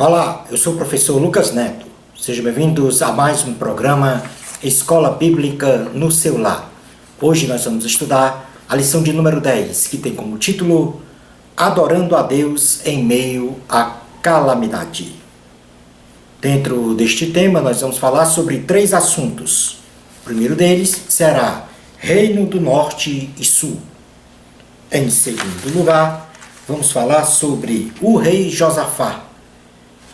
Olá, eu sou o professor Lucas Neto. Sejam bem-vindos a mais um programa Escola Bíblica no seu lar. Hoje nós vamos estudar a lição de número 10, que tem como título Adorando a Deus em meio à calamidade. Dentro deste tema nós vamos falar sobre 3 assuntos. O primeiro deles será Reino do Norte e Sul. Em segundo lugar, vamos falar sobre o rei Josafá.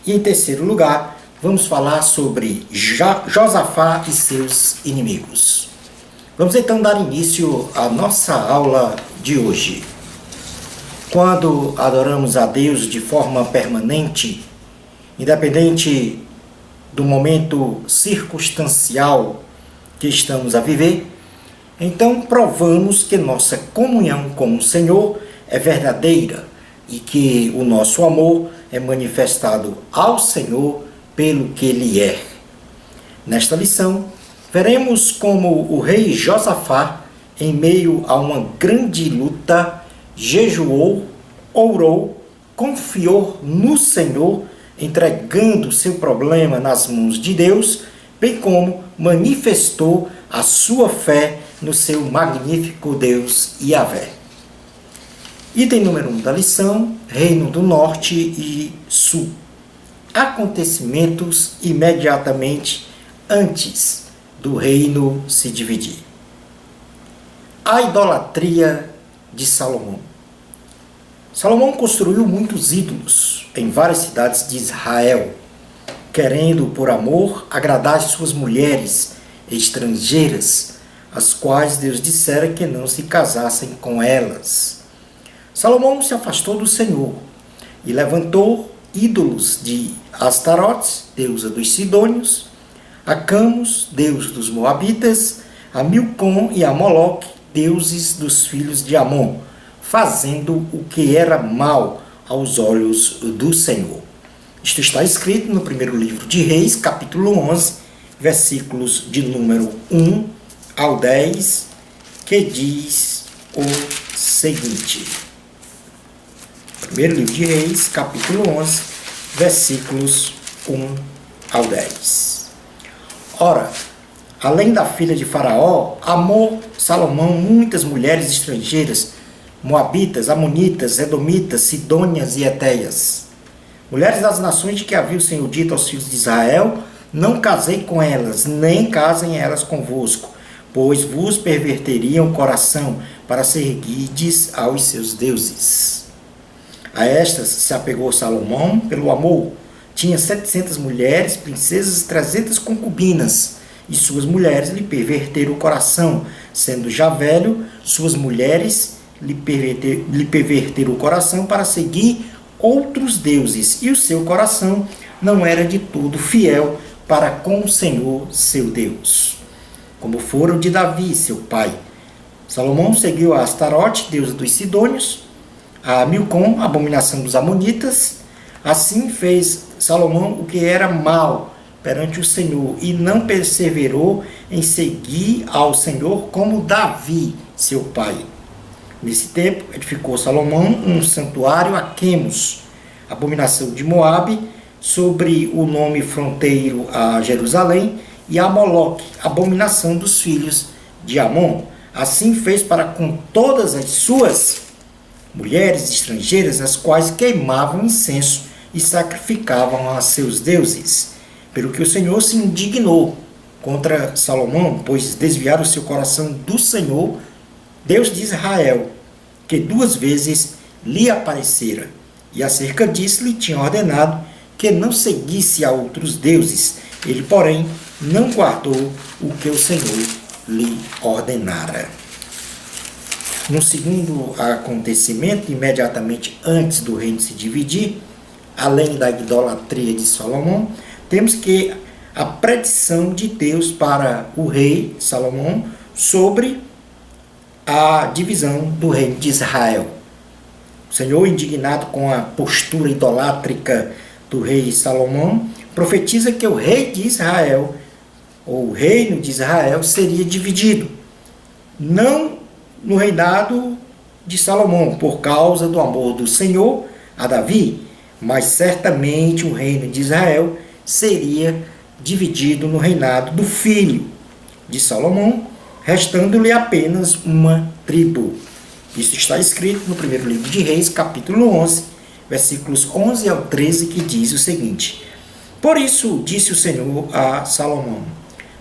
E em terceiro lugar, vamos falar sobre Josafá e seus inimigos. Vamos então dar início à nossa aula de hoje. Quando adoramos a Deus de forma permanente, independente do momento circunstancial que estamos a viver, então provamos que nossa comunhão com o Senhor é verdadeira e que o nosso amor é manifestado ao Senhor pelo que Ele é. Nesta lição, veremos como o rei Josafá, em meio a uma grande luta, jejuou, orou, confiou no Senhor, entregando seu problema nas mãos de Deus, bem como manifestou a sua fé no seu magnífico Deus Yahvé. Item número 1 da lição, Reino do Norte e Sul. Acontecimentos imediatamente antes do reino se dividir. A idolatria de Salomão. Salomão construiu muitos ídolos em várias cidades de Israel, querendo, por amor, agradar as suas mulheres estrangeiras, as quais Deus dissera que não se casassem com elas. Salomão se afastou do Senhor e levantou ídolos de Astarote, deusa dos Sidônios, a Camus, deus dos Moabitas, a Milcom e a Moloque, deuses dos filhos de Amon, fazendo o que era mal aos olhos do Senhor. Isto está escrito no primeiro livro de Reis, capítulo 11, versículos de número 1 ao 10, que diz o seguinte. Primeiro livro de Reis, capítulo 11, versículos 1 ao 10. Ora, além da filha de Faraó, amou Salomão muitas mulheres estrangeiras, moabitas, amonitas, edomitas, sidônias e etéias. Mulheres das nações de que havia o Senhor dito aos filhos de Israel, não casei com elas, nem casem elas convosco, pois vos perverteriam o coração para seguirdes aos seus deuses. A estas se apegou Salomão pelo amor. Tinha 700 mulheres, princesas e 300 concubinas, e suas mulheres lhe perverteram o coração. Sendo já velho, suas mulheres lhe perverteram o coração para seguir outros deuses, e o seu coração não era de todo fiel para com o Senhor, seu Deus, como foram de Davi, seu pai. Salomão seguiu a Astarote, deusa dos Sidônios, a Milcom, abominação dos Amonitas. Assim fez Salomão o que era mal perante o Senhor, e não perseverou em seguir ao Senhor como Davi, seu pai. Nesse tempo, edificou Salomão um santuário a Quemos, abominação de Moabe, sobre o nome fronteiro a Jerusalém, e a Moloque, abominação dos filhos de Amon. Assim fez para com todas as suas mulheres estrangeiras, as quais queimavam incenso e sacrificavam a seus deuses. Pelo que o Senhor se indignou contra Salomão, pois desviaram o seu coração do Senhor, Deus de Israel, que 2 vezes lhe aparecera, e acerca disso lhe tinha ordenado que não seguisse a outros deuses. Ele, porém, não guardou o que o Senhor lhe ordenara. No segundo acontecimento, imediatamente antes do reino se dividir, além da idolatria de Salomão, temos que a predição de Deus para o rei Salomão sobre a divisão do reino de Israel. O Senhor, indignado com a postura idolátrica do rei Salomão, profetiza que o rei de Israel, ou o reino de Israel, seria dividido. Não no reinado de Salomão, por causa do amor do Senhor a Davi, mas certamente o reino de Israel seria dividido no reinado do filho de Salomão, restando-lhe apenas uma tribo. Isso está escrito no primeiro livro de Reis, capítulo 11, versículos 11 ao 13, que diz o seguinte: Por isso disse o Senhor a Salomão: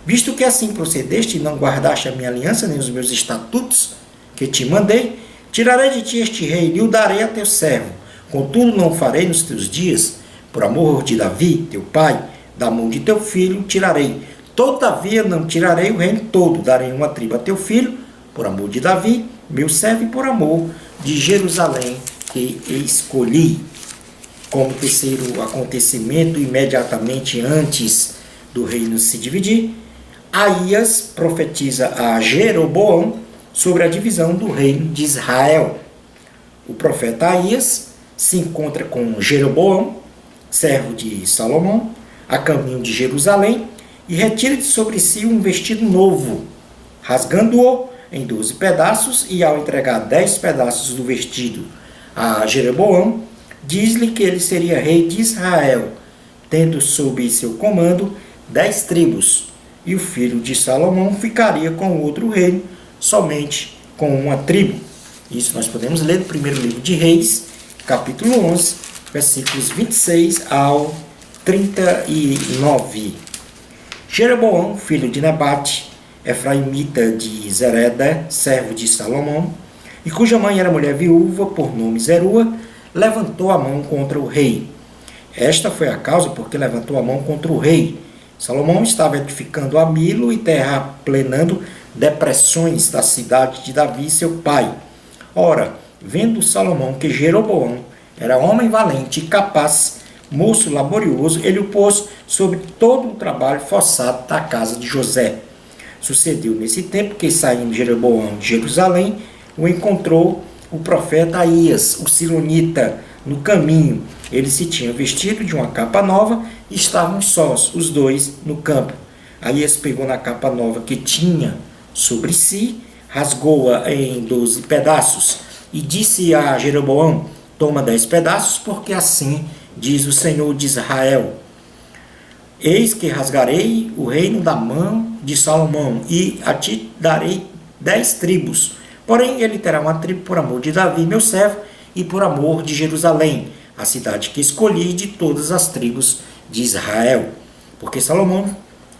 Visto que assim procedeste e não guardaste a minha aliança nem os meus estatutos que te mandei, tirarei de ti este rei e o darei a teu servo. Contudo não farei nos teus dias, por amor de Davi, teu pai, da mão de teu filho tirarei. Todavia não tirarei o reino todo, darei uma tribo a teu filho, por amor de Davi, meu servo, e por amor de Jerusalém, que escolhi. Como terceiro acontecimento, imediatamente antes do reino se dividir, Aías profetiza a Jeroboão sobre a divisão do reino de Israel. O profeta Aías se encontra com Jeroboão, servo de Salomão, a caminho de Jerusalém, e retira de sobre si um vestido novo, rasgando-o em 12 pedaços, e ao entregar 10 pedaços do vestido a Jeroboão, diz-lhe que ele seria rei de Israel, tendo sob seu comando 10 tribos, e o filho de Salomão ficaria com outro reino, somente com uma tribo. Isso nós podemos ler no primeiro livro de Reis, capítulo 11, versículos 26 ao 39. Jeroboão, filho de Nebate, efraimita de Zereda, servo de Salomão, e cuja mãe era mulher viúva, por nome Zerua, levantou a mão contra o rei. Esta foi a causa porque levantou a mão contra o rei. Salomão estava edificando a Milo e terraplenando depressões da cidade de Davi, seu pai. Ora, vendo Salomão que Jeroboão era homem valente e capaz, moço laborioso, ele o pôs sobre todo o trabalho forçado da casa de José. Sucedeu nesse tempo que, saindo Jeroboão de Jerusalém, o encontrou o profeta Aías, o silonita, no caminho. Ele se tinha vestido de uma capa nova e estavam sós, os dois, no campo. Aías pegou na capa nova que tinha sobre si, rasgou-a em 12 pedaços e disse a Jeroboão: Toma 10 pedaços, porque assim diz o Senhor de Israel: Eis que rasgarei o reino da mão de Salomão, e a ti darei 10 tribos. Porém, ele terá uma tribo por amor de Davi, meu servo, e por amor de Jerusalém, a cidade que escolhi de todas as tribos de Israel. Porque Salomão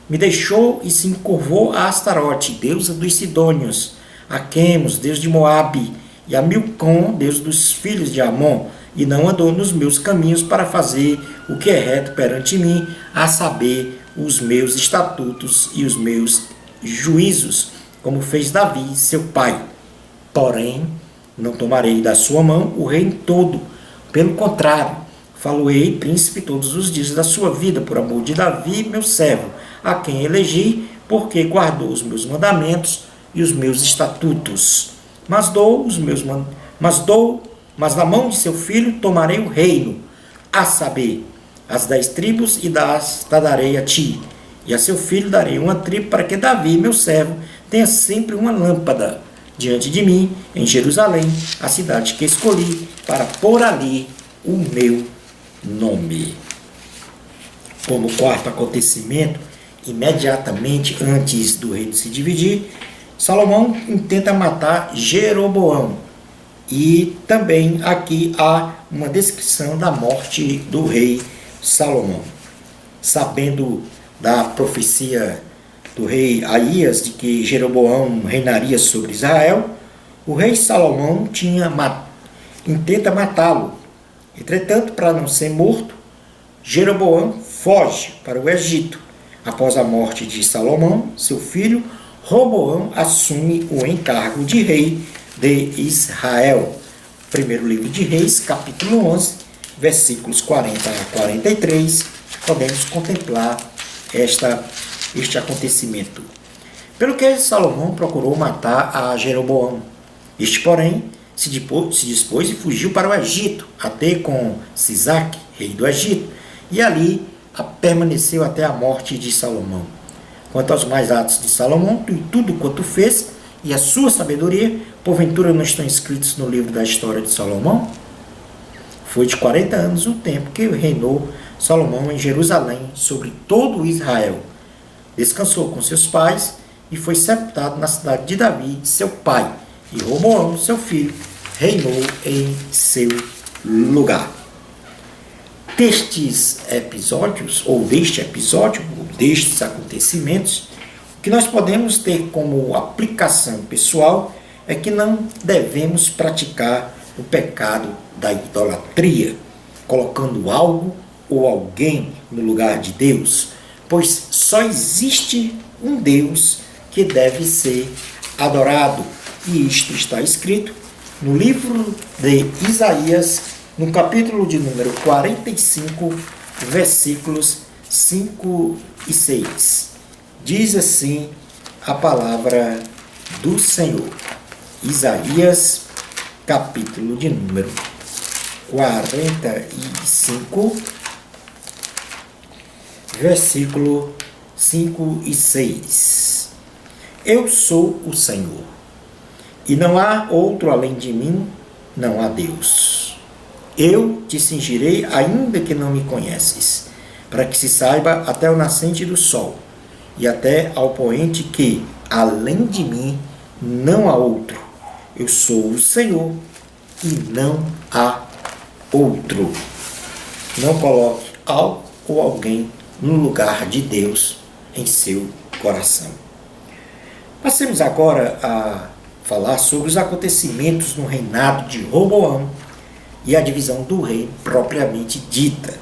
me deixou e se encurvou a Astarote, deusa dos Sidônios, a Quemos, deus de Moabe, e a Milcom, deus dos filhos de Amon, e não andou nos meus caminhos para fazer o que é reto perante mim, a saber, os meus estatutos e os meus juízos, como fez Davi, seu pai. Porém, não tomarei da sua mão o reino todo. Pelo contrário, falo-ei príncipe todos os dias da sua vida, por amor de Davi, meu servo, a quem elegi, porque guardou os meus mandamentos e os meus estatutos. Mas da mão de seu filho tomarei o reino, a saber, as 10 tribos, e das darei a ti. E a seu filho darei uma tribo, para que Davi, meu servo, tenha sempre uma lâmpada diante de mim, em Jerusalém, a cidade que escolhi, para pôr ali o meu nome. Como quarto acontecimento, imediatamente antes do reino se dividir, Salomão intenta matar Jeroboão. E também aqui há uma descrição da morte do rei Salomão. Sabendo da profecia do rei Aías de que Jeroboão reinaria sobre Israel, o rei Salomão intenta matá-lo. Entretanto, para não ser morto, Jeroboão foge para o Egito. Após a morte de Salomão, seu filho, Roboão assume o encargo de rei de Israel. Primeiro livro de Reis, capítulo 11, versículos 40 a 43, podemos contemplar este acontecimento. Pelo que Salomão procurou matar a Jeroboão. Este, porém, se dispôs e fugiu para o Egito, até com Sisaque, rei do Egito, e ali permaneceu até a morte de Salomão. Quanto aos mais atos de Salomão, tudo quanto fez, e a sua sabedoria, porventura não estão escritos no livro da história de Salomão? Foi de 40 anos o tempo que reinou Salomão em Jerusalém sobre todo Israel. Descansou com seus pais e foi sepultado na cidade de Davi, seu pai. E Roboão, seu filho, reinou em seu lugar. Destes episódios, ou destes acontecimentos, o que nós podemos ter como aplicação pessoal é que não devemos praticar o pecado da idolatria, colocando algo ou alguém no lugar de Deus, pois só existe um Deus que deve ser adorado. E isto está escrito no livro de Isaías, no capítulo de número 45, versículos 5 e 6. Diz assim a palavra do Senhor. Isaías, capítulo de número 45, versículo 5 e 6. Eu sou o Senhor, e não há outro além de mim, não há Deus. Eu te cingirei, ainda que não me conheces, para que se saiba até o nascente do sol, e até ao poente que, além de mim, não há outro. Eu sou o Senhor, e não há outro. Não coloque algo ou alguém no lugar de Deus em seu coração. Passemos agora a falar sobre os acontecimentos no reinado de Roboão e a divisão do reino propriamente dita.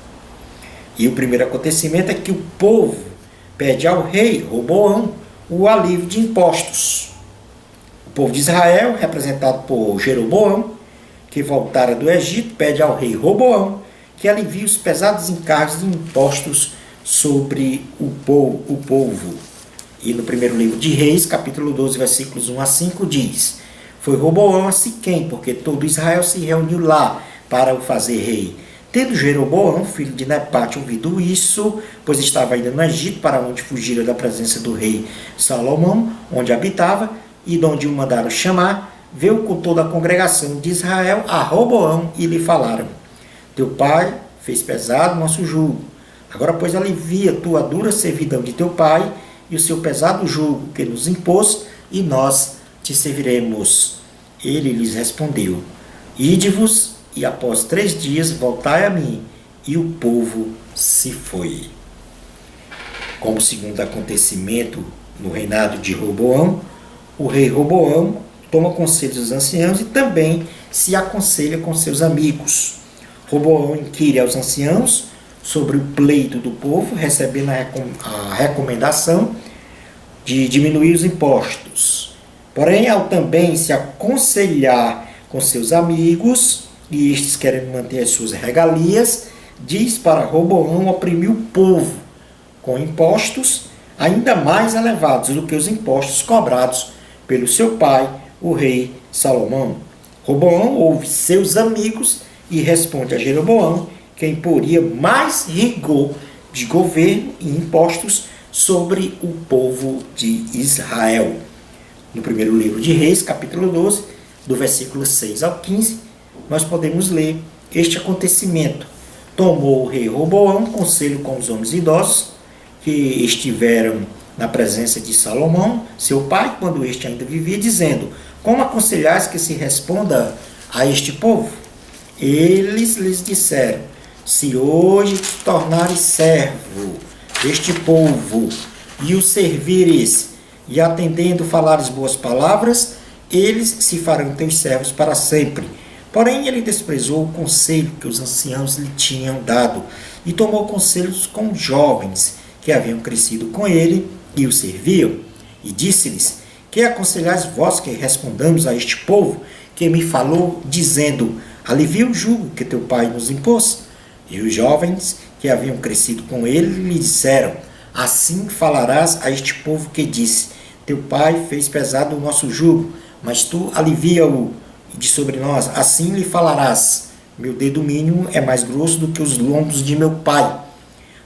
E o primeiro acontecimento é que o povo pede ao rei Roboão o alívio de impostos. O povo de Israel, representado por Jeroboão, que voltara do Egito, pede ao rei Roboão que alivie os pesados encargos de impostos sobre o povo. E no primeiro livro de Reis, capítulo 12, versículos 1 a 5, diz: Foi Roboão a Siquém, porque todo Israel se reuniu lá para o fazer rei. Tendo Jeroboão, filho de Nebate, ouvido isso, pois estava ainda no Egito, para onde fugira da presença do rei Salomão, onde habitava, e de onde o mandaram chamar, veio com toda a congregação de Israel a Roboão e lhe falaram: Teu pai fez pesado nosso jugo. Agora, pois, alivia tua dura servidão de teu pai e o seu pesado jugo que nos impôs, e nós te serviremos. Ele lhes respondeu: Ide-vos, e após 3 dias voltai a mim. E o povo se foi. Como segundo acontecimento no reinado de Roboão, o rei Roboão toma conselho dos anciãos e também se aconselha com seus amigos. Roboão inquire aos anciãos sobre o pleito do povo, recebendo a recomendação de diminuir os impostos. Porém, ao também se aconselhar com seus amigos, e estes querendo manter as suas regalias, diz para Roboão oprimir o povo com impostos ainda mais elevados do que os impostos cobrados pelo seu pai, o rei Salomão. Roboão ouve seus amigos e responde a Jeroboão que imporia mais rigor de governo e impostos sobre o povo de Israel. No primeiro livro de Reis, capítulo 12, do versículo 6 ao 15, nós podemos ler este acontecimento. Tomou o rei Roboão conselho com os homens idosos que estiveram na presença de Salomão, seu pai, quando este ainda vivia, dizendo: Como aconselhais que se responda a este povo? Eles lhes disseram: Se hoje te tornares servo deste povo e o servires, e atendendo falares boas palavras, eles se farão teus servos para sempre. Porém, ele desprezou o conselho que os anciãos lhe tinham dado e tomou conselhos com jovens que haviam crescido com ele e o serviam. E disse-lhes: Que aconselhais vós que respondamos a este povo que me falou, dizendo: Alivia o jugo que teu pai nos impôs? E os jovens que haviam crescido com ele lhe disseram: Assim falarás a este povo que disse: Teu pai fez pesado o nosso jugo, mas tu alivia-o de sobre nós. Assim lhe falarás: Meu dedo mínimo é mais grosso do que os lombos de meu pai.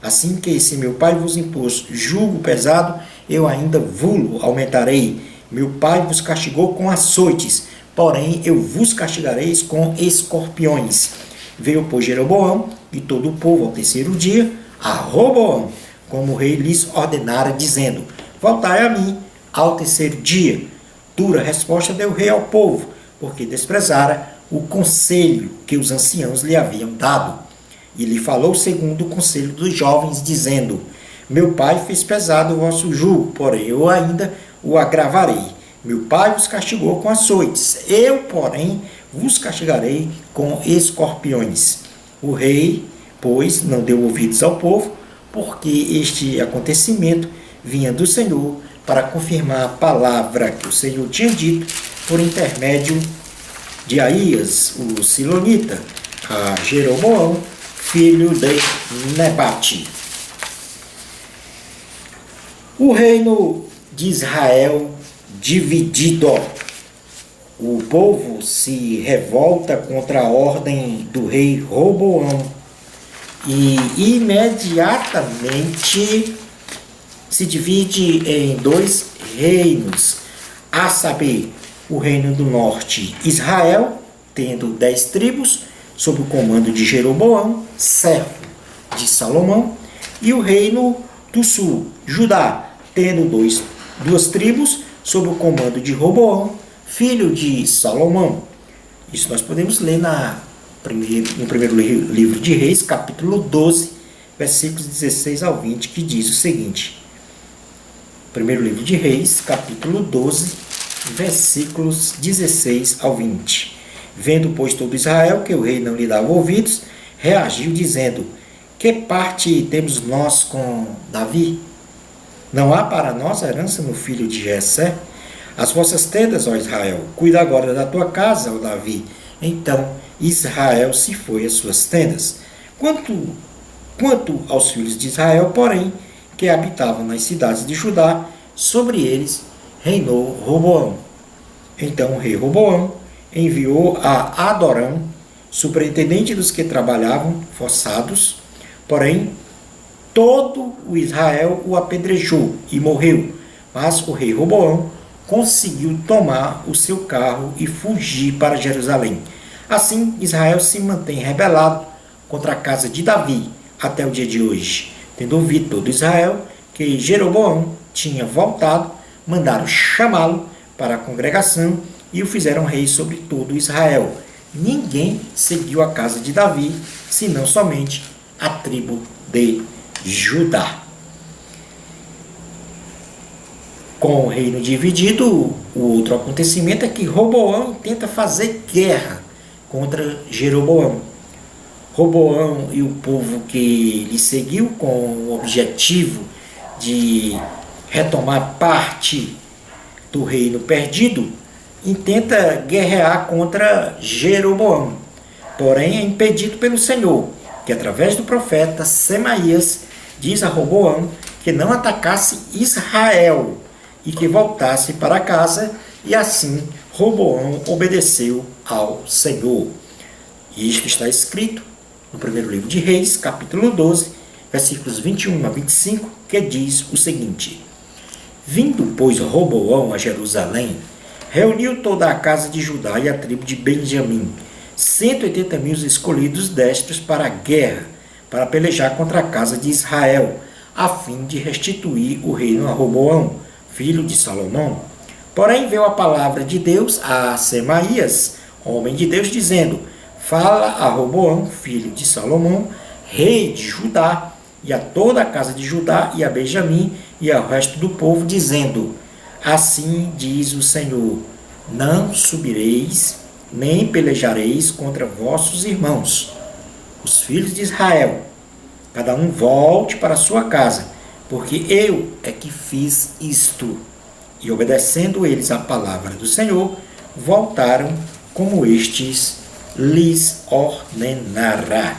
Assim que, se meu pai vos impôs jugo pesado, eu ainda vulo aumentarei. Meu pai vos castigou com açoites, porém eu vos castigareis com escorpiões. Veio, pois, Jeroboão e todo o povo ao terceiro dia a Roboão, como o rei lhes ordenara, dizendo: voltai a mim ao terceiro dia. Dura resposta deu o rei ao povo, porque desprezara o conselho que os anciãos lhe haviam dado. E lhe falou segundo o conselho dos jovens, dizendo: meu pai fez pesado o vosso jugo, porém eu ainda o agravarei. Meu pai vos castigou com açoites, eu, porém, vos castigarei com escorpiões. O rei, pois, não deu ouvidos ao povo, porque este acontecimento vinha do Senhor para confirmar a palavra que o Senhor tinha dito por intermédio de Aías, o Silonita, a Jeroboão, filho de Nebate. O reino de Israel dividido. O povo se revolta contra a ordem do rei Roboão e imediatamente se divide em dois reinos, a saber, o reino do norte, Israel, tendo 10 tribos, sob o comando de Jeroboão, servo de Salomão, e o reino do sul, Judá, tendo duas tribos, sob o comando de Roboão, filho de Salomão. Isso nós podemos ler no primeiro livro de Reis, capítulo 12, versículos 16 ao 20, que diz o seguinte. Primeiro livro de Reis, capítulo 12, versículos 16 ao 20. Vendo, pois, todo Israel que o rei não lhe dava ouvidos, reagiu, dizendo: que parte temos nós com Davi? Não há para nós herança no filho de Jessé? As vossas tendas, ó Israel, cuida agora da tua casa, ó Davi. Então Israel se foi às suas tendas. Quanto aos filhos de Israel, porém, que habitavam nas cidades de Judá, sobre eles reinou Roboão. Então o rei Roboão enviou a Adorão, superintendente dos que trabalhavam forçados, porém todo o Israel o apedrejou e morreu. Mas o rei Roboão conseguiu tomar o seu carro e fugir para Jerusalém. Assim, Israel se mantém rebelado contra a casa de Davi até o dia de hoje. Tendo ouvido todo Israel que Jeroboão tinha voltado, mandaram chamá-lo para a congregação e o fizeram rei sobre todo Israel. Ninguém seguiu a casa de Davi, senão somente a tribo de Judá. Com o reino dividido, o outro acontecimento é que Roboão tenta fazer guerra contra Jeroboão. Roboão e o povo que lhe seguiu com o objetivo de retomar parte do reino perdido, intenta guerrear contra Jeroboão. Porém, é impedido pelo Senhor, que através do profeta Semaías diz a Roboão que não atacasse Israel e que voltasse para casa, e assim Roboão obedeceu ao Senhor. Isto está escrito no primeiro livro de Reis, capítulo 12, versículos 21 a 25, que diz o seguinte: vindo, pois, Roboão a Jerusalém, reuniu toda a casa de Judá e a tribo de Benjamim, 180.000 escolhidos destros para a guerra, para pelejar contra a casa de Israel, a fim de restituir o reino a Roboão, filho de Salomão. Porém veio a palavra de Deus a Semaías, homem de Deus, dizendo: fala a Roboão, filho de Salomão, rei de Judá, e a toda a casa de Judá, e a Benjamim, e ao resto do povo, dizendo: assim diz o Senhor, não subireis, nem pelejareis contra vossos irmãos, os filhos de Israel. Cada um volte para a sua casa, porque eu é que fiz isto. E obedecendo eles à palavra do Senhor, voltaram como estes lhes ordenara.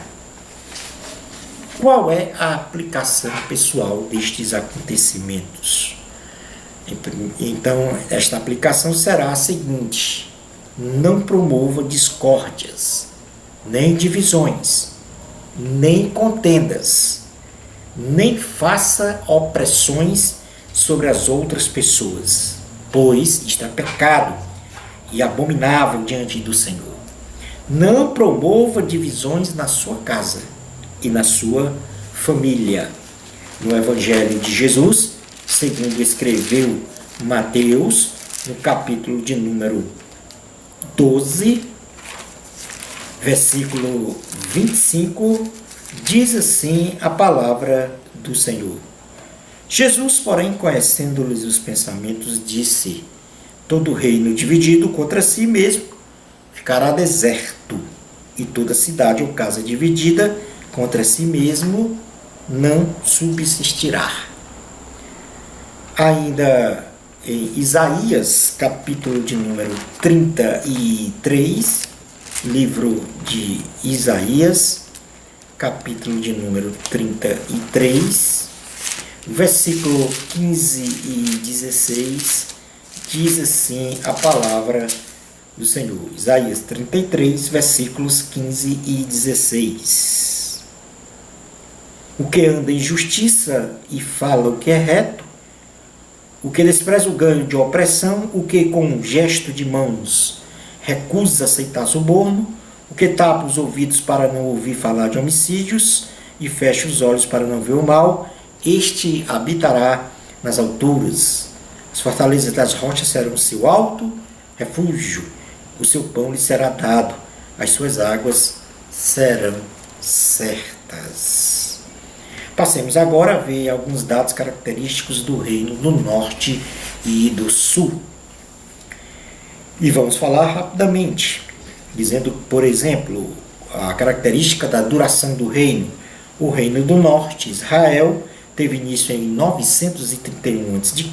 Qual é a aplicação pessoal destes acontecimentos? Então, esta aplicação será a seguinte: não promova discórdias, nem divisões, nem contendas, nem faça opressões sobre as outras pessoas, pois isto é pecado e abominável diante do Senhor. Não promova divisões na sua casa e na sua família. No Evangelho de Jesus, segundo escreveu Mateus, no capítulo de número 12, versículo 25, diz assim a palavra do Senhor. Jesus, porém, conhecendo-lhes os pensamentos, disse: todo reino dividido contra si mesmo ficará deserto, e toda cidade ou casa dividida contra si mesmo não subsistirá. Ainda em Isaías, capítulo de número 33, livro de Isaías, capítulo de número 33, versículo 15 e 16, diz assim a palavra do Senhor. Isaías 33, versículos 15 e 16. O que anda em justiça e fala o que é reto, o que despreza o ganho de opressão, o que com um gesto de mãos recusa aceitar suborno, o que tapa os ouvidos para não ouvir falar de homicídios e fecha os olhos para não ver o mal, este habitará nas alturas. As fortalezas das rochas serão o seu alto refúgio, o seu pão lhe será dado, as suas águas serão certas. Passemos agora a ver alguns dados característicos do Reino do Norte e do Sul. E vamos falar rapidamente, dizendo, por exemplo, a característica da duração do reino. O Reino do Norte, Israel, teve início em 931 a.C.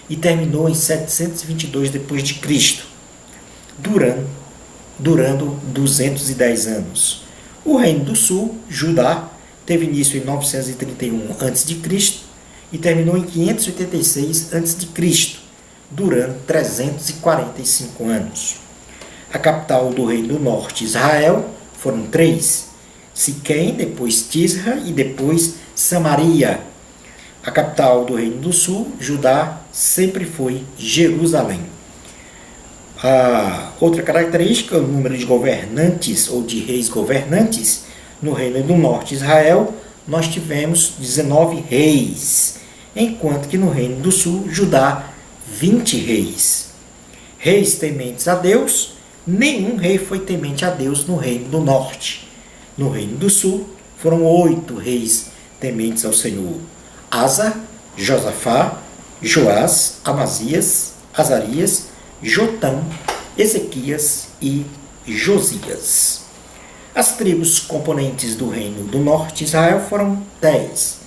e terminou em 722 d.C., durando 210 anos. O Reino do Sul, Judá, teve início em 931 a.C. e terminou em 586 a.C., durando 345 anos. A capital do Reino do Norte, Israel, foram 3: Siquém, depois Tisra e depois Samaria. A capital do Reino do Sul, Judá, sempre foi Jerusalém. A outra característica, o número de governantes ou de reis governantes. No Reino do Norte, Israel, nós tivemos 19 reis, enquanto que no Reino do Sul, Judá, 20 reis. Reis tementes a Deus, nenhum rei foi temente a Deus no Reino do Norte. No Reino do Sul, foram 8 reis tementes ao Senhor: Asa, Josafá, Joás, Amazias, Azarias, Jotão, Ezequias e Josias. As tribos componentes do Reino do Norte, Israel, foram 10: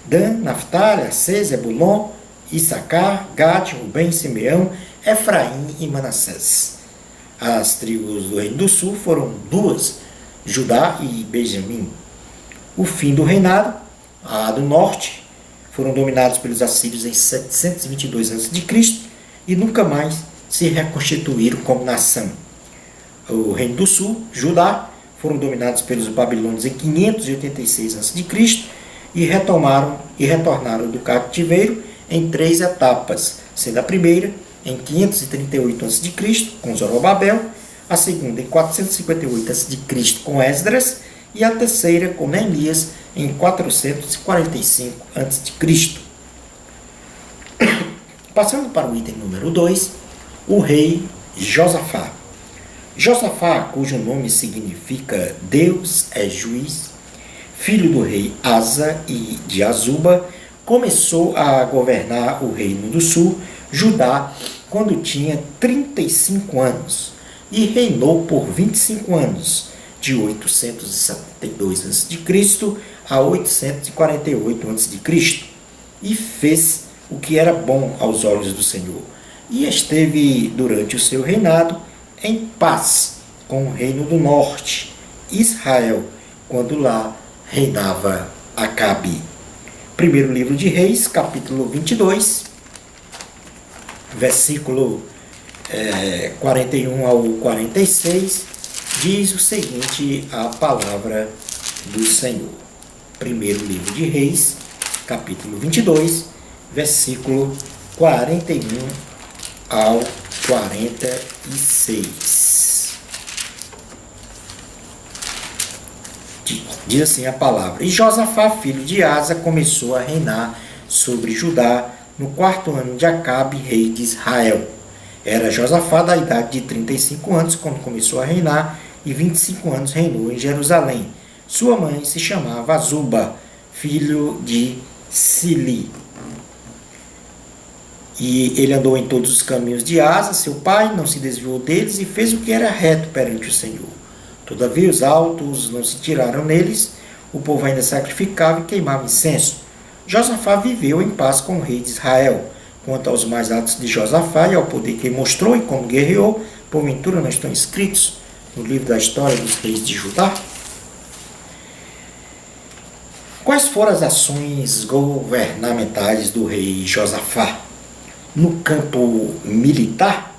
Dan, Naftali, Aser, Zebulon, Issacar, Gade, Rubem, Simeão, Efraim e Manassés. As tribos do Reino do Sul foram 2: Judá e Benjamim. O fim do reinado, a do norte, foram dominados pelos assírios em 722 a.C. e nunca mais se reconstituíram como nação. O Reino do Sul, Judá, foram dominados pelos babilônios em 586 a.C. e retornaram do cativeiro em 3 etapas, sendo a primeira em 538 a.C. com Zorobabel, a segunda em 458 a.C. com Esdras e a terceira com Neemias em 445 a.C. Passando para o item número 2, o rei Josafá. Josafá, cujo nome significa Deus é juiz, filho do rei Asa e de Azuba, começou a governar o Reino do Sul, Judá, quando tinha 35 anos, e reinou por 25 anos, de 872 a.C. a 848 a.C., e fez o que era bom aos olhos do Senhor, e esteve durante o seu reinado em paz com o Reino do Norte, Israel, quando lá reinava Acabe. Primeiro livro de Reis, capítulo 22, versículo 41 ao 46, diz o seguinte a palavra do Senhor. Primeiro livro de Reis, capítulo 22, versículo 41 ao 46. Diz assim a palavra: E Josafá, filho de Asa, começou a reinar sobre Judá no 4º ano de Acabe, rei de Israel. Era Josafá da idade de 35 anos quando começou a reinar, e 25 anos reinou em Jerusalém. Sua mãe se chamava Azuba, filho de Sili. E ele andou em todos os caminhos de Asa, seu pai, não se desviou deles e fez o que era reto perante o Senhor. Todavia os altos não se tiraram neles, o povo ainda sacrificava e queimava incenso. Josafá viveu em paz com o rei de Israel. Quanto aos mais atos de Josafá e ao poder que ele mostrou e como guerreou, porventura não estão escritos no livro da história dos reis de Judá? Quais foram as ações governamentais do rei Josafá? No campo militar,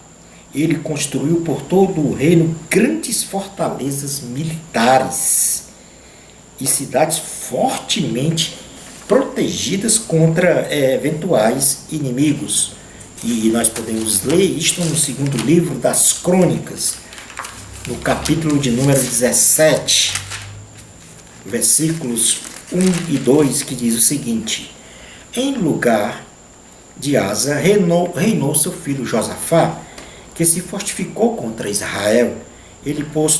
ele construiu por todo o reino grandes fortalezas militares e cidades fortemente protegidas contra eventuais inimigos. E nós podemos ler isto no 2º livro das Crônicas, no capítulo de número 17, versículos 1 e 2, que diz o seguinte: Em lugar de Asa reinou seu filho Josafá, que se fortificou contra Israel. Ele pôs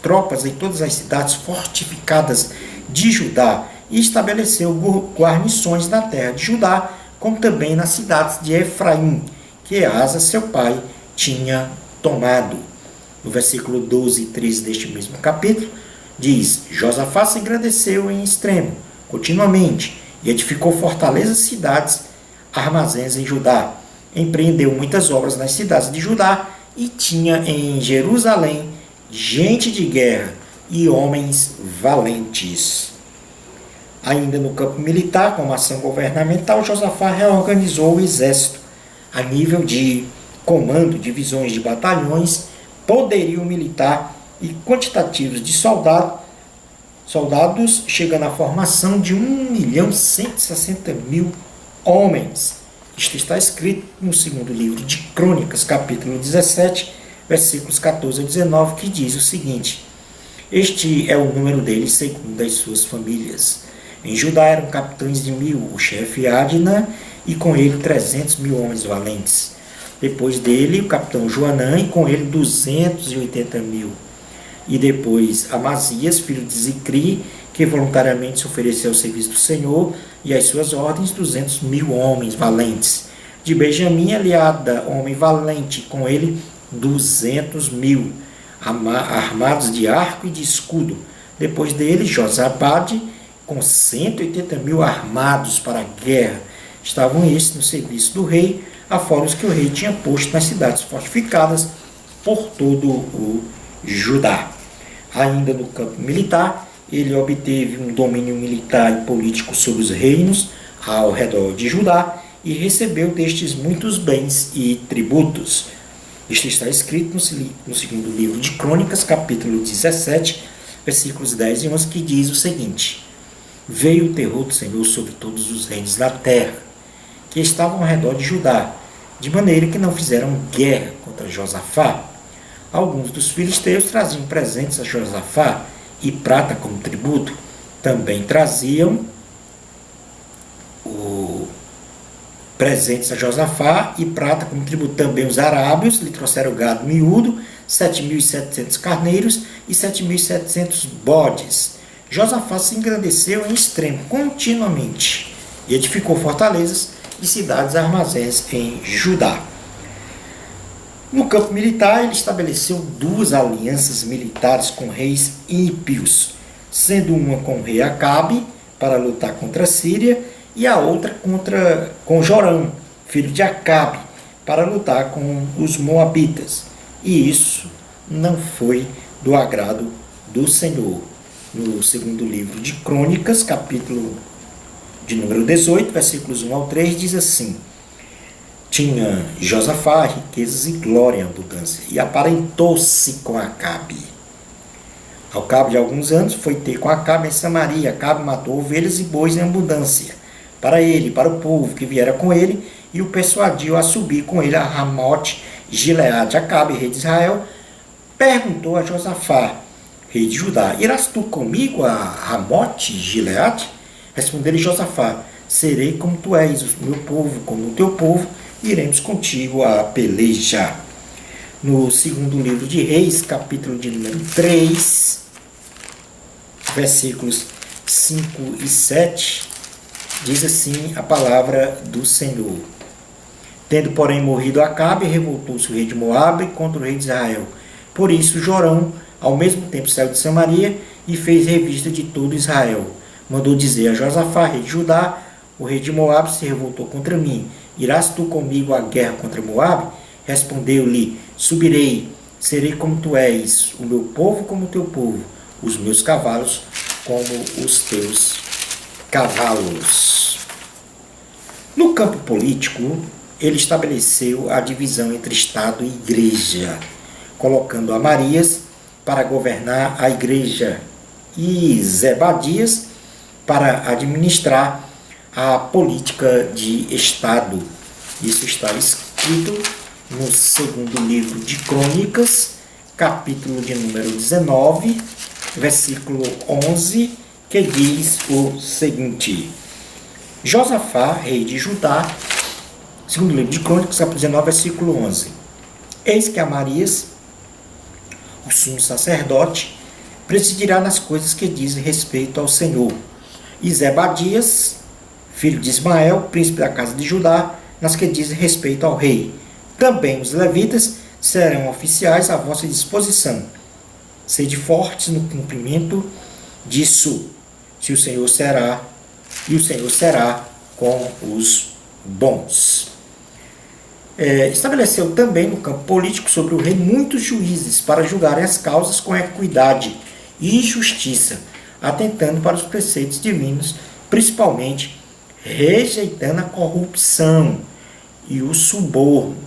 tropas em todas as cidades fortificadas de Judá e estabeleceu guarnições na terra de Judá, como também nas cidades de Efraim, que Asa, seu pai, tinha tomado. No versículo 12 e 13 deste mesmo capítulo, diz: Josafá se engrandeceu em extremo, continuamente, e edificou fortalezas, cidades, armazéns em Judá. Empreendeu muitas obras nas cidades de Judá e tinha em Jerusalém gente de guerra e homens valentes. Ainda no campo militar, como ação governamental, Josafá reorganizou o exército a nível de comando, divisões de batalhões, poderio militar e quantitativos de soldados, chegando à formação de 1.160.000 homens. Isto está escrito no 2º livro de Crônicas, capítulo 17, versículos 14 a 19, que diz o seguinte: Este é o número deles segundo as suas famílias. Em Judá eram capitães de 1.000, o chefe Adna, e com ele 300.000 homens valentes. Depois dele, o capitão Joanã, e com ele 280.000. E depois Amazias, filho de Zicri, que voluntariamente se ofereceu ao serviço do Senhor, e às suas ordens 200.000 homens valentes. De Benjamim, Eliada, homem valente, com ele 200.000, armados de arco e de escudo. Depois dele, Josabade, com 180.000 armados para a guerra. Estavam estes no serviço do rei, afora os que o rei tinha posto nas cidades fortificadas por todo o Judá. Ainda no campo militar, ele obteve um domínio militar e político sobre os reinos ao redor de Judá e recebeu destes muitos bens e tributos. Isto está escrito no 2º livro de Crônicas, capítulo 17, versículos 10 e 11, que diz o seguinte: Veio o terror do Senhor sobre todos os reinos da terra, que estavam ao redor de Judá, de maneira que não fizeram guerra contra Josafá. Alguns dos filisteus traziam presentes a Josafá e prata como tributo. Também traziam presentes a Josafá e prata como tributo. Também os arábios lhe trouxeram gado miúdo, 7.700 carneiros e 7.700 bodes. Josafá se engrandeceu em extremo continuamente e edificou fortalezas e cidades armazéns em Judá. No campo militar, ele estabeleceu 2 alianças militares com reis ímpios, sendo uma com o rei Acabe, para lutar contra a Síria, e a outra com Jorão, filho de Acabe, para lutar com os moabitas. E isso não foi do agrado do Senhor. No 2º livro de Crônicas, capítulo de número 18, versículos 1 ao 3, diz assim: Tinha Josafá riquezas e glória em abundância, e aparentou-se com Acabe. Ao cabo de alguns anos, foi ter com Acabe em Samaria. Acabe matou ovelhas e bois em abundância para ele e para o povo que viera com ele, e o persuadiu a subir com ele a Ramote Gileade. Acabe, rei de Israel, perguntou a Josafá: rei de Judá: irás tu comigo a Ramote Gileade? Respondeu-lhe Josafá: serei como tu és, o meu povo como o teu povo, iremos contigo a peleja. No segundo livro de Reis, capítulo de número 3, versículos 5 e 7, diz assim a palavra do Senhor: tendo, porém, morrido Acabe, revoltou-se o rei de Moabe contra o rei de Israel. Por isso, Jorão, ao mesmo tempo, saiu de Samaria e fez revista de todo Israel. Mandou dizer a Josafá, rei de Judá: o rei de Moabe se revoltou contra mim. Irás tu comigo à guerra contra Moabe? Respondeu-lhe: subirei, serei como tu és, o meu povo como o teu povo, os meus cavalos como os teus cavalos. No campo político, ele estabeleceu a divisão entre Estado e Igreja, colocando Amarias para governar a Igreja e Zebadias para administrar a política de Estado. Isso está escrito no segundo livro de Crônicas, capítulo de número 19, versículo 11, que diz o seguinte: Josafá, rei de Judá, segundo livro de Crônicas, capítulo 19, versículo 11. Eis que Amarias, o sumo sacerdote, presidirá nas coisas que dizem respeito ao Senhor, e Zebadias, filho de Ismael, príncipe da casa de Judá, nas que dizem respeito ao rei. Também os levitas serão oficiais à vossa disposição. Sede fortes no cumprimento disso, e o Senhor será com os bons. Estabeleceu também no campo político sobre o rei muitos juízes para julgarem as causas com equidade e justiça, atentando para os preceitos divinos, principalmente rejeitando a corrupção e o suborno.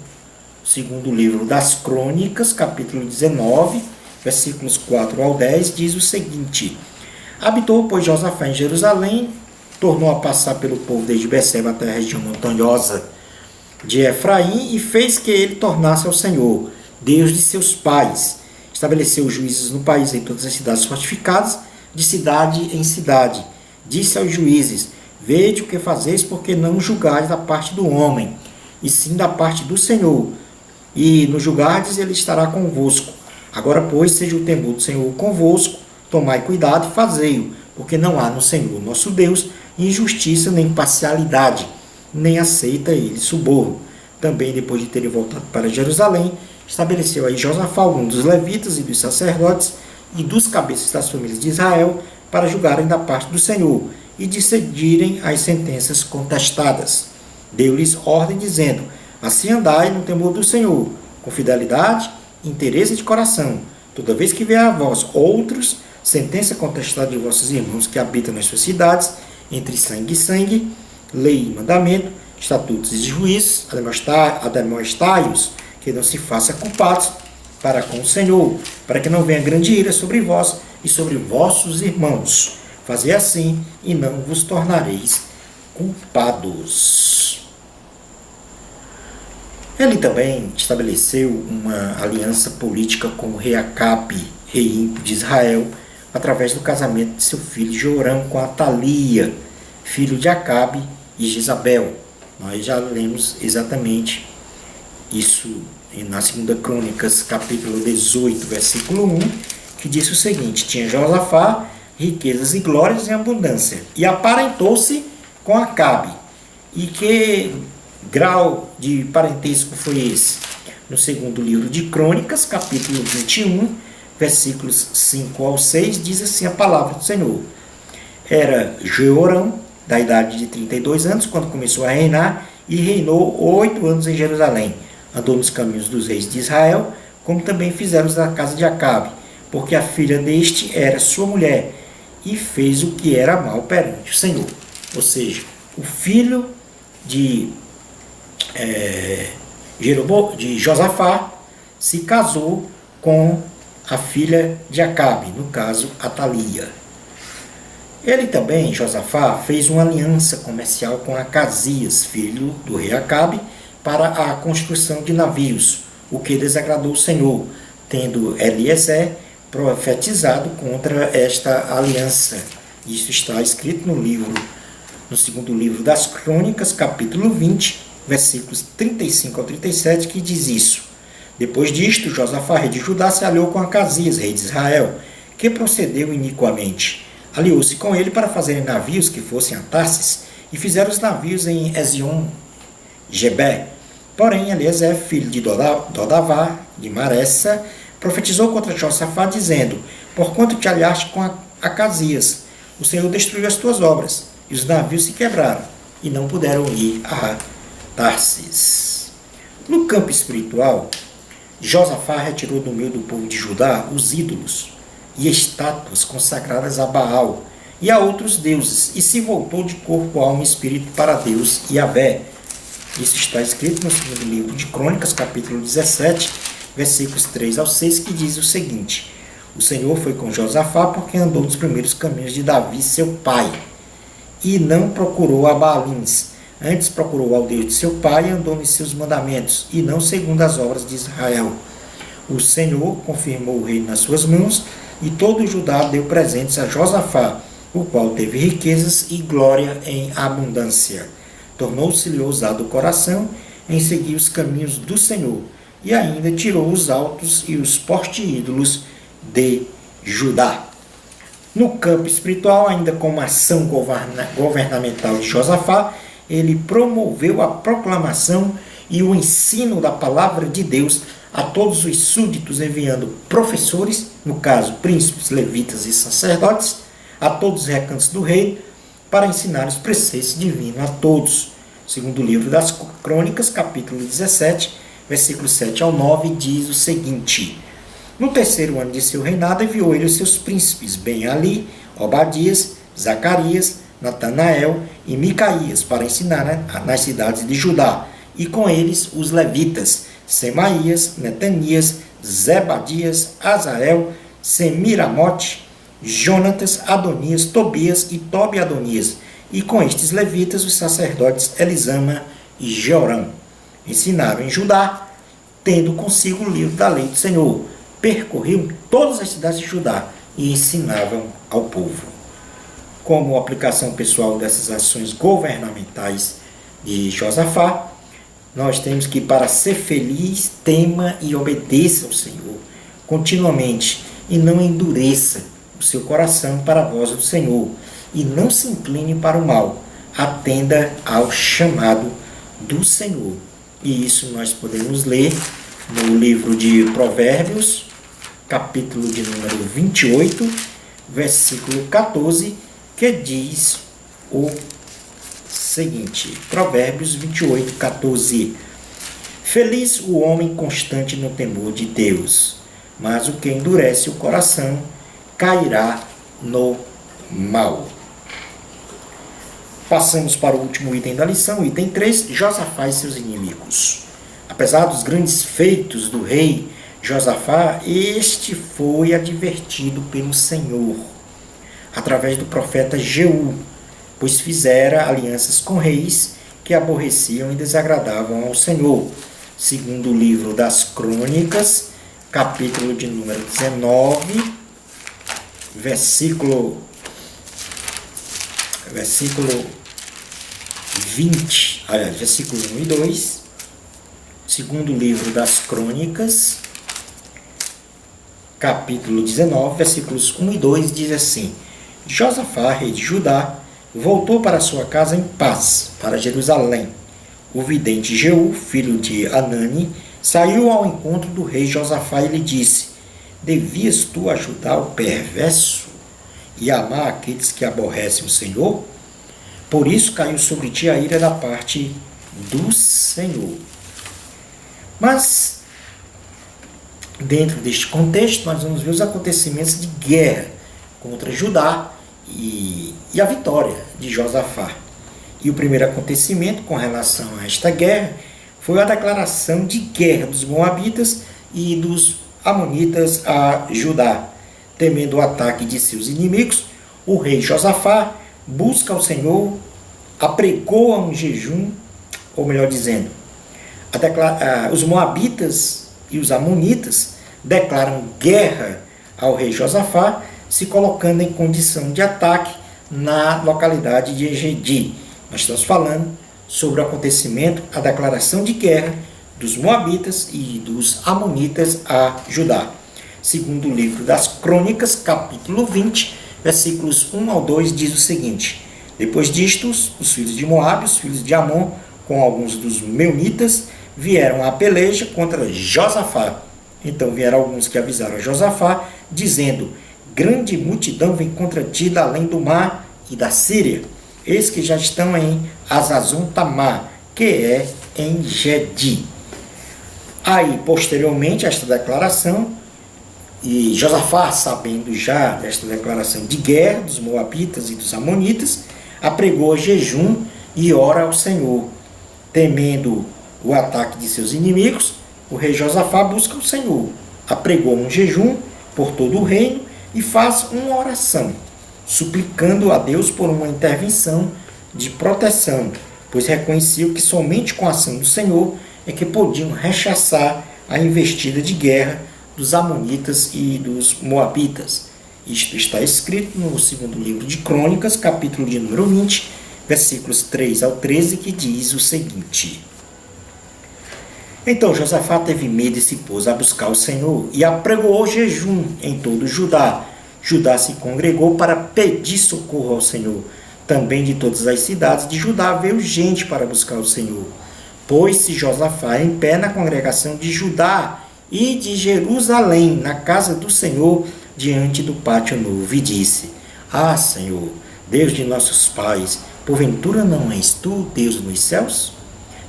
Segundo o livro das Crônicas, capítulo 19, versículos 4 ao 10, diz o seguinte: habitou, pois, Josafá em Jerusalém, tornou a passar pelo povo desde Beceba até a região montanhosa de Efraim, e fez que ele tornasse ao Senhor, Deus de seus pais. Estabeleceu juízes no país em todas as cidades fortificadas, de cidade em cidade. Disse aos juízes: vede o que fazeis, porque não julgais da parte do homem, e sim da parte do Senhor. E no julgardes ele estará convosco. Agora, pois, seja o temor do Senhor convosco, tomai cuidado e fazei-o, porque não há no Senhor nosso Deus injustiça nem parcialidade, nem aceita ele suborno. Também, depois de terem voltado para Jerusalém, estabeleceu aí Josafá algum dos levitas e dos sacerdotes e dos cabeças das famílias de Israel para julgarem da parte do Senhor e decidirem as sentenças contestadas. Deu-lhes ordem dizendo: assim andai no temor do Senhor, com fidelidade e interesse de coração, toda vez que vier a vós outros sentença contestada de vossos irmãos que habitam nas suas cidades, entre sangue e sangue, lei e mandamento, estatutos e juízos, admoestai-os que não se faça culpados para com o Senhor, para que não venha grande ira sobre vós e sobre vossos irmãos. Fazei assim, e não vos tornareis culpados. Ele também estabeleceu uma aliança política com o rei Acabe, rei ímpio de Israel, através do casamento de seu filho Jorão com Atalia, filho de Acabe e Jezabel. Nós já lemos exatamente isso na 2 Crônicas, capítulo 18, versículo 1, que diz o seguinte: tinha Josafá riquezas e glórias em abundância, e aparentou-se com Acabe. E que grau de parentesco foi esse? No segundo livro de Crônicas, capítulo 21, versículos 5 ao 6, diz assim a palavra do Senhor: era Jeorão, da idade de 32 anos, quando começou a reinar, e reinou 8 anos em Jerusalém. Andou nos caminhos dos reis de Israel, como também fizeram os da casa de Acabe, porque a filha deste era sua mulher, e fez o que era mal perante o Senhor. Ou seja, o filho de Josafá se casou com a filha de Acabe, no caso, Atalia. Ele também, Josafá, fez uma aliança comercial com Acasias, filho do rei Acabe, para a construção de navios, o que desagradou o Senhor, tendo Eliezer profetizado contra esta aliança. Isso está escrito no segundo livro das Crônicas, capítulo 20, versículos 35 ao 37, que diz isso. Depois disto, Josafá, rei de Judá, se aliou com Acasias, rei de Israel, que procedeu iniquamente. Aliou-se com ele para fazerem navios que fossem a Tarsis, e fizeram os navios em Ezion-Gebé. Porém, Eliezer, filho de Dodavá, de Maressa, profetizou contra Josafá, dizendo: porquanto te aliaste com Acasias, o Senhor destruiu as tuas obras, e os navios se quebraram, e não puderam ir a Tarsis. No campo espiritual, Josafá retirou do meio do povo de Judá os ídolos e estátuas consagradas a Baal e a outros deuses, e se voltou de corpo, alma e espírito para Deus e Yahvé. Isso está escrito no segundo livro de Crônicas, capítulo 17, versículos 3 ao 6, que diz o seguinte: o Senhor foi com Josafá porque andou nos primeiros caminhos de Davi, seu pai, e não procurou a Baalins. Antes procurou ao Deus de seu pai e andou nos seus mandamentos, e não segundo as obras de Israel. O Senhor confirmou o reino nas suas mãos, e todo Judá deu presentes a Josafá, o qual teve riquezas e glória em abundância. Tornou-se-lhe ousado o coração em seguir os caminhos do Senhor, e ainda tirou os altos e os porte-ídolos de Judá. No campo espiritual, ainda com uma ação governamental de Josafá, ele promoveu a proclamação e o ensino da palavra de Deus a todos os súditos, enviando professores, no caso príncipes, levitas e sacerdotes, a todos os recantos do reino, para ensinar os preceitos divinos a todos. Segundo o livro das Crônicas, capítulo 17, versículos 7 ao 9, diz o seguinte: no terceiro ano de seu reinado, enviou ele os seus príncipes, Ben-Ali, Obadias, Zacarias, Natanael e Micaías, para ensinar nas cidades de Judá, e com eles os levitas, Semaías, Netanias, Zebadias, Azael, Semiramote, Jonatas, Adonias, Tobias e Tobi-Adonias, e com estes levitas os sacerdotes Elisama e Jeorão. Ensinaram em Judá, tendo consigo o livro da lei do Senhor. Percorriam todas as cidades de Judá e ensinavam ao povo. Como aplicação pessoal dessas ações governamentais de Josafá, nós temos que, para ser feliz, tema e obedeça ao Senhor continuamente, e não endureça o seu coração para a voz do Senhor, e não se incline para o mal, atenda ao chamado do Senhor. E isso nós podemos ler no livro de Provérbios, capítulo de número 28, versículo 14, que diz o seguinte: Provérbios 28, 14. Feliz o homem constante no temor de Deus, mas o que endurece o coração cairá no mal. Passamos para o último item da lição, item 3, Josafá e seus inimigos. Apesar dos grandes feitos do rei Josafá, este foi advertido pelo Senhor, através do profeta Jeú, pois fizera alianças com reis que aborreciam e desagradavam ao Senhor. Segundo o livro das Crônicas, capítulo de número 19, versículo 20, aliás, versículo 1 e 2, segundo o livro das Crônicas, capítulo 19, versículos 1 e 2, diz assim: Josafá, rei de Judá, voltou para sua casa em paz, para Jerusalém. O vidente Jeú, filho de Anani, saiu ao encontro do rei Josafá e lhe disse: devias tu ajudar o perverso e amar aqueles que aborrecem o Senhor? Por isso caiu sobre ti a ira da parte do Senhor. Mas, dentro deste contexto, nós vamos ver os acontecimentos de guerra contra Judá e a vitória de Josafá. E o primeiro acontecimento com relação a esta guerra foi a declaração de guerra dos Moabitas e dos Amonitas a Judá. Temendo o ataque de seus inimigos, o rei Josafá busca ao Senhor, apregoa um jejum, ou melhor dizendo, os Moabitas e os Amonitas declaram guerra ao rei Josafá, se colocando em condição de ataque na localidade de Engedi. Nós estamos falando sobre o acontecimento, a declaração de guerra dos Moabitas e dos Amonitas a Judá. Segundo o livro das Crônicas, capítulo 20, versículos 1 ao 2, diz o seguinte: Depois disto, os filhos de Moabe, os filhos de Amon, com alguns dos meunitas, vieram à peleja contra Josafá. Então vieram alguns que avisaram a Josafá, dizendo: Grande multidão vem contra ti da além do mar e da Síria. Eis que já estão em Azazon-Tamar, que é em Gedi. Aí, posteriormente a esta declaração, e Josafá, sabendo já desta declaração de guerra dos Moabitas e dos Amonitas, apregou jejum e ora ao Senhor. Temendo o ataque de seus inimigos, o rei Josafá busca o Senhor. Apregou um jejum por todo o reino e faz uma oração, suplicando a Deus por uma intervenção de proteção, pois reconheciam que somente com a ação do Senhor é que podiam rechaçar a investida de guerra dos Amonitas e dos Moabitas. Isto está escrito no segundo livro de Crônicas, capítulo de número 20, versículos 3 ao 13, que diz o seguinte: Então Josafá teve medo e se pôs a buscar o Senhor, e apregoou jejum em todo Judá. Judá se congregou para pedir socorro ao Senhor. Também de todas as cidades de Judá veio gente para buscar o Senhor. Pôs-se Josafá em pé na congregação de Judá e de Jerusalém, na casa do Senhor, diante do pátio novo, e disse: Ah, Senhor, Deus de nossos pais, porventura não és tu, Deus nos céus?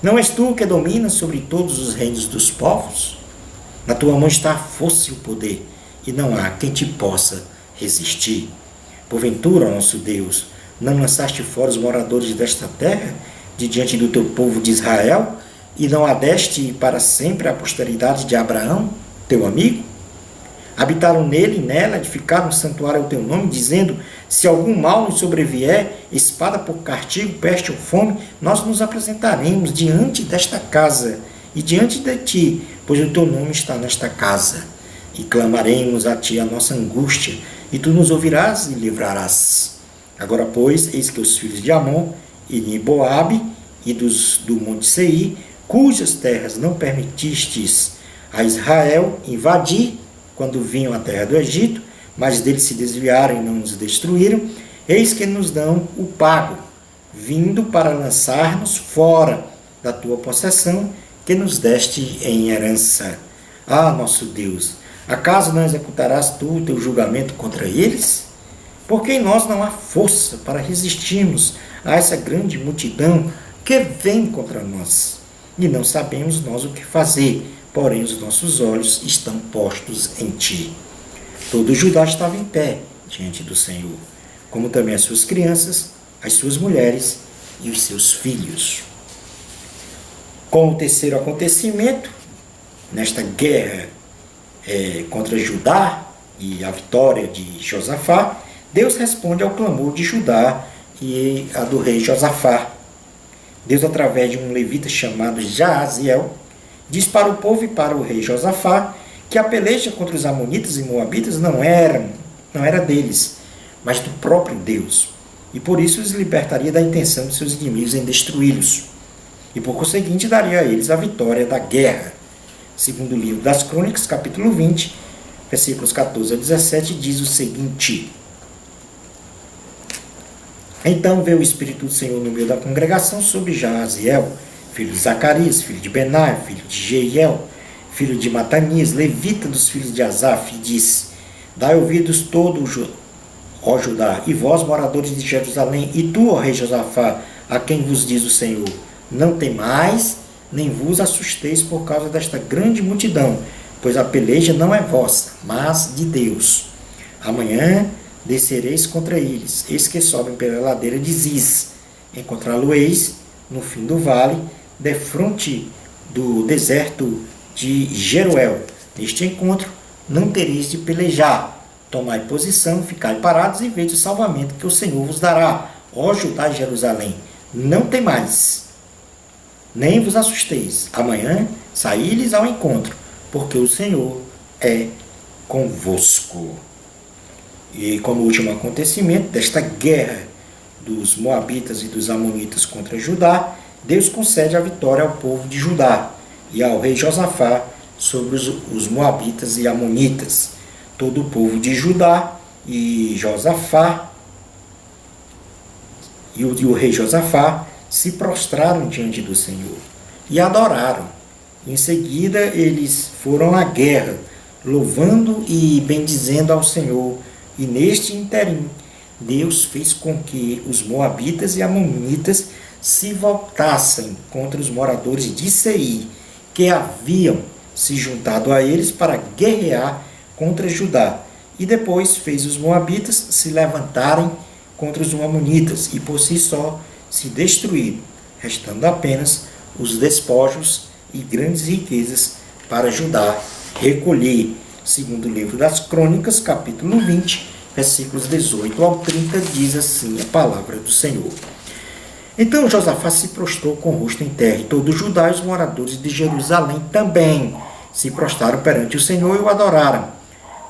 Não és tu que dominas sobre todos os reinos dos povos? Na tua mão está a força e o poder, e não há quem te possa resistir. Porventura, nosso Deus, não lançaste fora os moradores desta terra, de diante do teu povo de Israel, e não adeste para sempre a posteridade de Abraão, teu amigo? Habitaram nele e nela, edificaram um santuário ao teu nome, dizendo: Se algum mal nos sobrevier, espada por castigo, peste ou fome, nós nos apresentaremos diante desta casa e diante de ti, pois o teu nome está nesta casa. E clamaremos a ti a nossa angústia, e tu nos ouvirás e livrarás. Agora, pois, eis que os filhos de Amon e de Moabe e do Monte Seir, cujas terras não permitistes a Israel invadir, quando vinham à terra do Egito, mas deles se desviaram e não nos destruíram, eis que nos dão o pago, vindo para lançar-nos fora da tua possessão, que nos deste em herança. Ah, nosso Deus, acaso não executarás tu o teu julgamento contra eles? Porque em nós não há força para resistirmos a essa grande multidão que vem contra nós. E não sabemos nós o que fazer, porém os nossos olhos estão postos em ti. Todo Judá estava em pé diante do Senhor, como também as suas crianças, as suas mulheres e os seus filhos. Com o terceiro acontecimento, nesta guerra contra Judá e a vitória de Josafá, Deus responde ao clamor de Judá e a do rei Josafá. Deus, através de um levita chamado Jaaziel, diz para o povo e para o rei Josafá que a peleja contra os amonitas e moabitas não era deles, mas do próprio Deus, e por isso os libertaria da intenção de seus inimigos em destruí-los, e por conseguinte daria a eles a vitória da guerra. Segundo o livro das Crônicas, capítulo 20, versículos 14 a 17, diz o seguinte: Então veio o Espírito do Senhor no meio da congregação sobre Jaaziel, filho de Zacarias, filho de Benai, filho de Jeiel, filho de Matanias, levita dos filhos de Asaf, e disse: Dai ouvidos todo, ó Judá, e vós, moradores de Jerusalém, e tu, ó rei Josafá, a quem vos diz o Senhor: Não temais, nem vos assusteis por causa desta grande multidão, pois a peleja não é vossa, mas de Deus. Amanhã descereis contra eles, eis que sobem pela ladeira de Ziz. Encontrá-lo-eis no fim do vale, defronte do deserto de Jeruel. Neste encontro não tereis de pelejar. Tomai posição, ficai parados e vede o salvamento que o Senhor vos dará, ó Judá e Jerusalém. Não temais, nem vos assusteis. Amanhã saí-lhes ao encontro, porque o Senhor é convosco. E como último acontecimento desta guerra dos Moabitas e dos Amonitas contra Judá, Deus concede a vitória ao povo de Judá e ao rei Josafá sobre os Moabitas e Amonitas. Todo o povo de Judá e Josafá e o rei Josafá se prostraram diante do Senhor e adoraram. Em seguida, eles foram à guerra, louvando e bendizendo ao Senhor. E neste interim, Deus fez com que os Moabitas e Amonitas se voltassem contra os moradores de Seir, que haviam se juntado a eles para guerrear contra Judá. E depois fez os Moabitas se levantarem contra os Amonitas e por si só se destruíram, restando apenas os despojos e grandes riquezas para Judá recolher. Segundo o livro das Crônicas, capítulo 20, versículos 18 ao 30, diz assim a palavra do Senhor. Então Josafá se prostrou com o rosto em terra, e todo Judá e os moradores de Jerusalém também se prostraram perante o Senhor e o adoraram.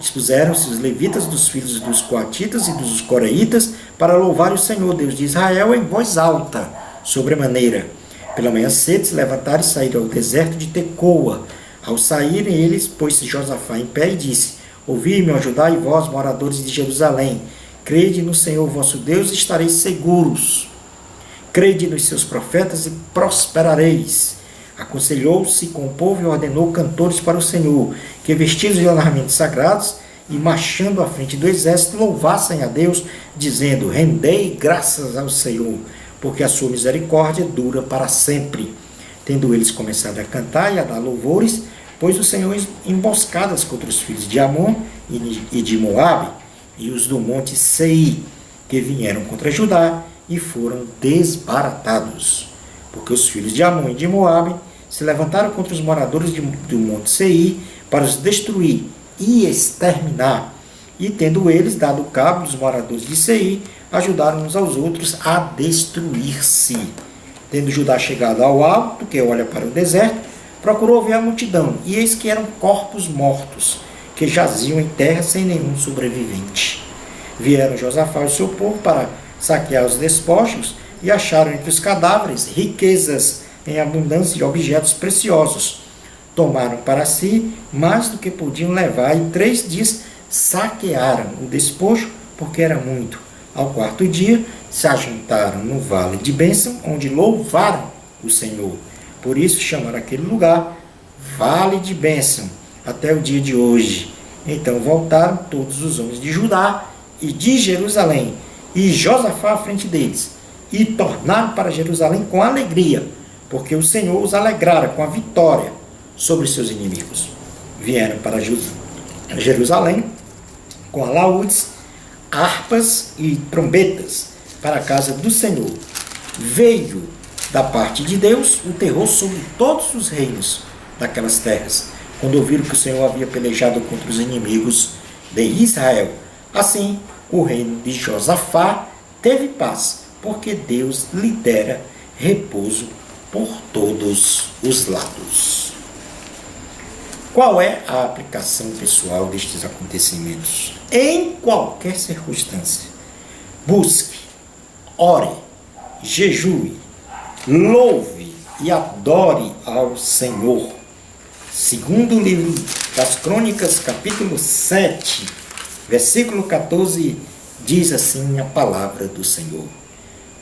Dispuseram-se os levitas dos filhos dos coatitas e dos coreitas para louvar o Senhor, Deus de Israel, em voz alta, sobremaneira. Pela manhã cedo se levantaram e saíram ao deserto de Tecoa. Ao saírem eles, pôs-se Josafá em pé e disse: Ouvi-me, ó Judá, e vós, moradores de Jerusalém, crede no Senhor vosso Deus e estareis seguros. Crede nos seus profetas e prosperareis. Aconselhou-se com o povo e ordenou cantores para o Senhor, que vestidos de ornamentos sagrados e marchando à frente do exército, louvassem a Deus, dizendo: Rendei graças ao Senhor, porque a sua misericórdia dura para sempre. Tendo eles começado a cantar e a dar louvores, pôs o Senhor emboscadas contra os filhos de Amon e de Moabe, e os do monte Seir, que vieram contra Judá, e foram desbaratados. Porque os filhos de Amon e de Moabe se levantaram contra os moradores do monte Seir para os destruir e exterminar. E tendo eles dado cabo dos moradores de Seir, ajudaram uns aos outros a destruir-se. Tendo Judá chegado ao alto, que olha para o deserto, procurou ver a multidão, e eis que eram corpos mortos, que jaziam em terra sem nenhum sobrevivente. Vieram Josafá e o seu povo para saquear os despojos, e acharam entre os cadáveres riquezas em abundância de objetos preciosos. Tomaram para si mais do que podiam levar, e 3 dias saquearam o despojo, porque era muito. Ao 4º dia, se ajuntaram no vale de Bênção, onde louvaram o Senhor. Por isso chamaram aquele lugar Vale de Bênção, até o dia de hoje. Então voltaram todos os homens de Judá e de Jerusalém, e Josafá à frente deles, e tornaram para Jerusalém com alegria, porque o Senhor os alegrara com a vitória sobre seus inimigos. Vieram para Jerusalém com alaúdes, harpas e trombetas para a casa do Senhor. Veio da parte de Deus o terror sobre todos os reinos daquelas terras, quando ouviram que o Senhor havia pelejado contra os inimigos de Israel. Assim, o reino de Josafá teve paz, porque Deus lhe dera repouso por todos os lados. Qual é a aplicação pessoal destes acontecimentos? Em qualquer circunstância, busque, ore, jejue, louve e adore ao Senhor. Segundo o livro das Crônicas, capítulo 7, versículo 14, diz assim a palavra do Senhor: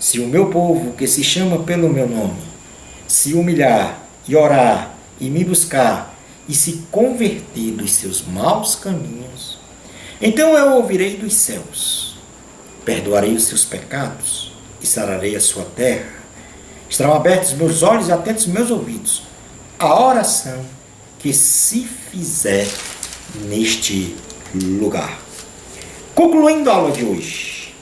Se o meu povo, que se chama pelo meu nome, se humilhar e orar e me buscar e se converter dos seus maus caminhos, então eu ouvirei dos céus, perdoarei os seus pecados e sararei a sua terra. Estarão abertos meus olhos e atentos meus ouvidos à oração que se fizer neste lugar. Concluindo a aula de hoje,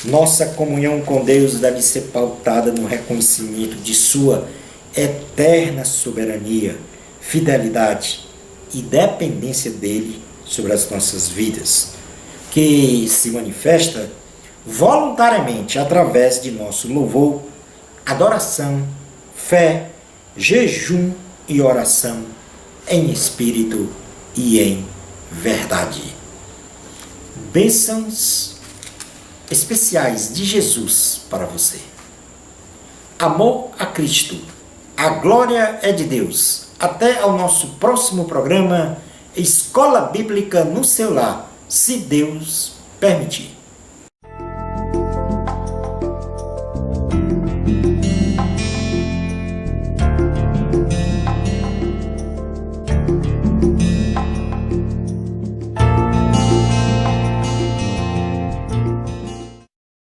nossa comunhão com Deus deve ser pautada no reconhecimento de sua eterna soberania, fidelidade e dependência dele sobre as nossas vidas, que se manifesta voluntariamente através de nosso louvor, adoração, fé, jejum e oração em espírito e em verdade. Bênçãos especiais de Jesus para você. Amor a Cristo. A glória é de Deus. Até ao nosso próximo programa Escola Bíblica no seu lar, se Deus permitir.